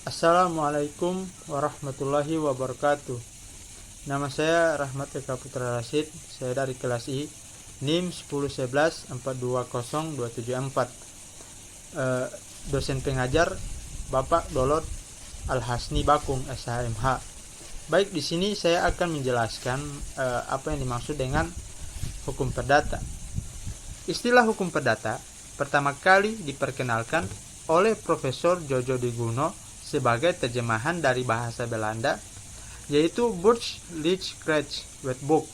Assalamualaikum warahmatullahi wabarakatuh. Nama saya Rahmat Eka Putra Rashid. Saya dari kelas I, NIM 10114202774. Dosen pengajar Bapak Dolot Al-Hasni Bakung, SHMH. Baik, di sini saya akan menjelaskan apa yang dimaksud dengan hukum perdata. Istilah hukum perdata pertama kali diperkenalkan oleh Profesor Jojo Di Guno sebagai terjemahan dari bahasa Belanda, yaitu Burgerlijk Wetboek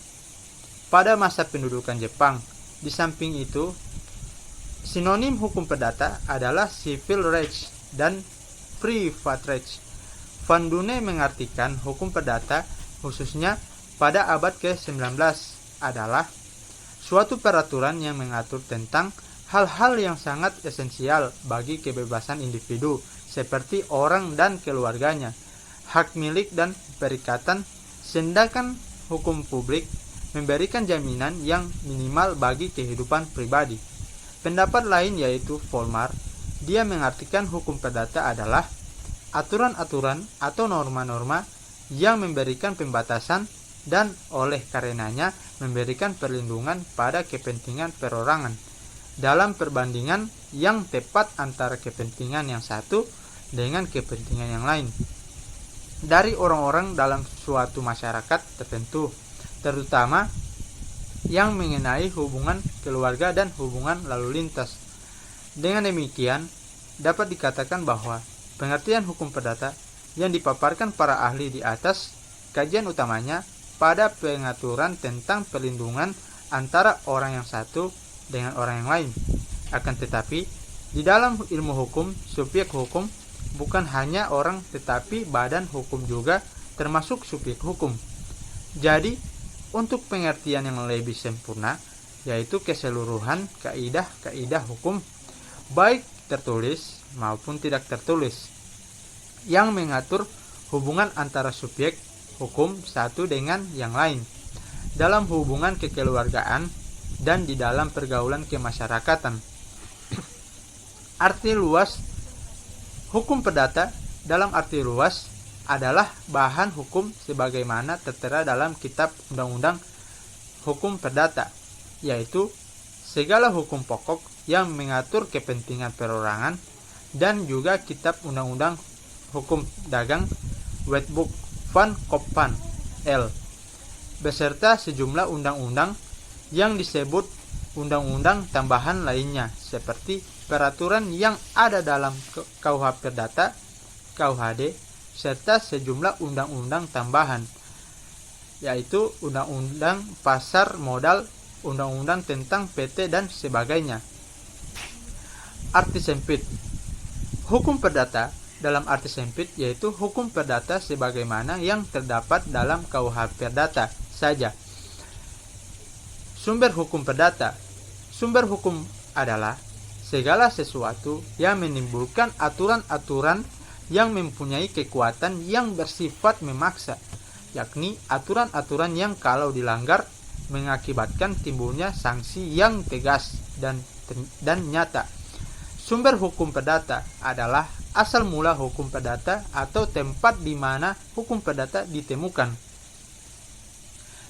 pada masa pendudukan Jepang. Di samping itu, sinonim hukum perdata adalah civil rights dan private rights. Van Dune mengartikan hukum perdata khususnya pada abad ke-19 adalah suatu peraturan yang mengatur tentang hal-hal yang sangat esensial bagi kebebasan individu seperti orang dan keluarganya, hak milik dan perikatan, sedangkan hukum publik memberikan jaminan yang minimal bagi kehidupan pribadi. Pendapat lain yaitu Volmar, dia mengartikan hukum perdata adalah aturan-aturan atau norma-norma yang memberikan pembatasan dan oleh karenanya memberikan perlindungan pada kepentingan perorangan dalam perbandingan yang tepat antara kepentingan yang satu dengan kepentingan yang lain dari orang-orang dalam suatu masyarakat tertentu, terutama yang mengenai hubungan keluarga dan hubungan lalu lintas. Dengan demikian, dapat dikatakan bahwa pengertian hukum perdata yang dipaparkan para ahli di atas, kajian utamanya pada pengaturan tentang perlindungan antara orang yang satu dengan orang yang lain. Akan tetapi, di dalam ilmu hukum, subjek hukum bukan hanya orang tetapi badan hukum juga termasuk subjek hukum. Jadi, untuk pengertian yang lebih sempurna, yaitu keseluruhan kaidah-kaidah hukum, baik tertulis maupun tidak tertulis, yang mengatur hubungan antara subjek hukum satu dengan yang lain, dalam hubungan kekeluargaan dan di dalam pergaulan kemasyarakatan. Arti luas hukum perdata dalam arti luas adalah bahan hukum sebagaimana tertera dalam Kitab Undang-Undang Hukum Perdata, yaitu segala hukum pokok yang mengatur kepentingan perorangan, dan juga Kitab Undang-Undang Hukum Dagang Wetboek van Koppen L, beserta sejumlah undang-undang yang disebut undang-undang tambahan lainnya seperti peraturan yang ada dalam KUH Perdata, KUHD, serta sejumlah undang-undang tambahan, yaitu undang-undang pasar modal, undang-undang tentang PT dan sebagainya. Arti sempit hukum perdata dalam arti sempit yaitu hukum perdata sebagaimana yang terdapat dalam KUH Perdata saja. Sumber hukum perdata. Sumber hukum adalah segala sesuatu yang menimbulkan aturan-aturan yang mempunyai kekuatan yang bersifat memaksa, yakni aturan-aturan yang kalau dilanggar mengakibatkan timbulnya sanksi yang tegas dan nyata. Sumber hukum perdata adalah asal mula hukum perdata atau tempat di mana hukum perdata ditemukan.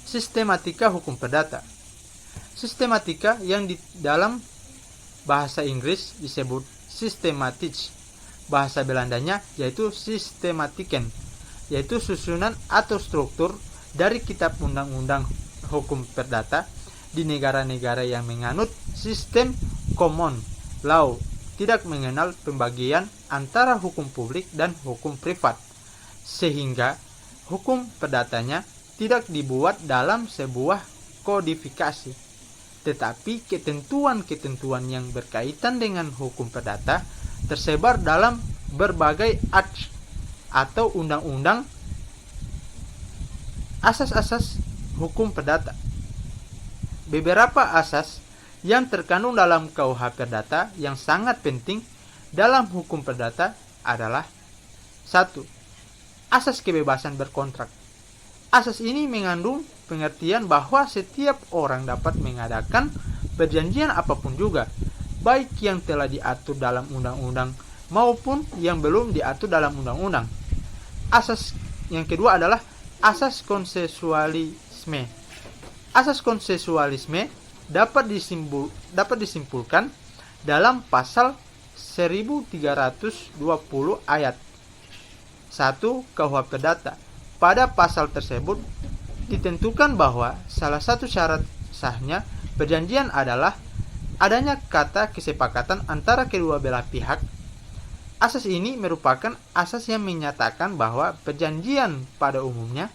Sistematika hukum perdata. Sistematika yang di dalam bahasa Inggris disebut systematic, bahasa Belandanya yaitu systematiken, yaitu susunan atau struktur dari kitab undang-undang hukum perdata di negara-negara yang menganut sistem common law, tidak mengenal pembagian antara hukum publik dan hukum privat, sehingga hukum perdatanya tidak dibuat dalam sebuah kodifikasi, tetapi ketentuan-ketentuan yang berkaitan dengan hukum perdata tersebar dalam berbagai acts atau undang-undang asas-asas hukum perdata. Beberapa asas yang terkandung dalam KUH Perdata yang sangat penting dalam hukum perdata adalah 1. Asas kebebasan berkontrak. Asas ini mengandung pengertian bahwa setiap orang dapat mengadakan perjanjian apapun juga, baik yang telah diatur dalam undang-undang maupun yang belum diatur dalam undang-undang. Asas yang kedua adalah asas konsensualisme. Asas konsensualisme dapat disimpulkan dalam pasal 1320 ayat 1 KUH Perdata. Pada pasal tersebut ditentukan bahwa salah satu syarat sahnya perjanjian adalah adanya kata kesepakatan antara kedua belah pihak. Asas ini merupakan asas yang menyatakan bahwa perjanjian pada umumnya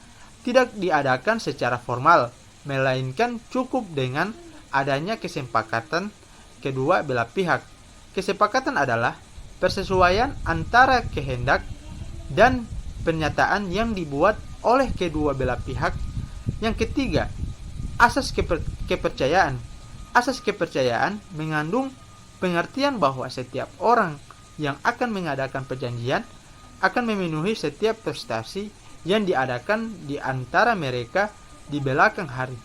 tidak diadakan secara formal, melainkan cukup dengan adanya kesepakatan kedua belah pihak. Kesepakatan adalah persesuaian antara kehendak dan pernyataan yang dibuat oleh kedua belah pihak. Yang ketiga, asas kepercayaan. Asas kepercayaan mengandung pengertian bahwa setiap orang yang akan mengadakan perjanjian akan memenuhi setiap prestasi yang diadakan di antara mereka di belakang hari.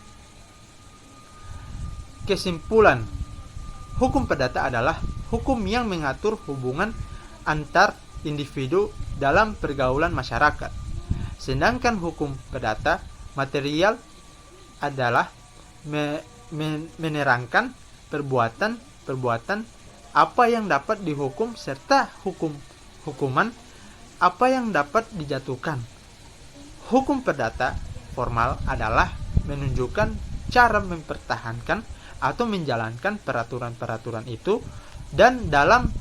Kesimpulan, hukum perdata adalah hukum yang mengatur hubungan antar individu dalam pergaulan masyarakat. Sedangkan hukum perdata material adalah menerangkan perbuatan apa yang dapat dihukum serta hukuman apa yang dapat dijatuhkan. Hukum perdata formal adalah menunjukkan cara mempertahankan atau menjalankan peraturan-peraturan itu, dan dalam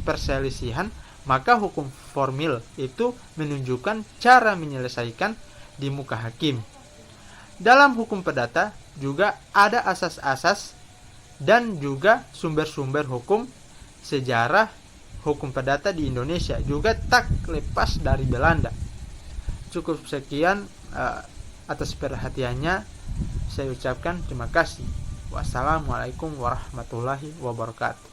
perselisihan maka hukum formil itu menunjukkan cara menyelesaikan di muka hakim. Dalam hukum perdata juga ada asas-asas dan juga sumber-sumber hukum. Sejarah hukum perdata di Indonesia juga tak lepas dari Belanda. Cukup sekian atas perhatiannya. Saya ucapkan terima kasih. Wassalamualaikum warahmatullahi wabarakatuh.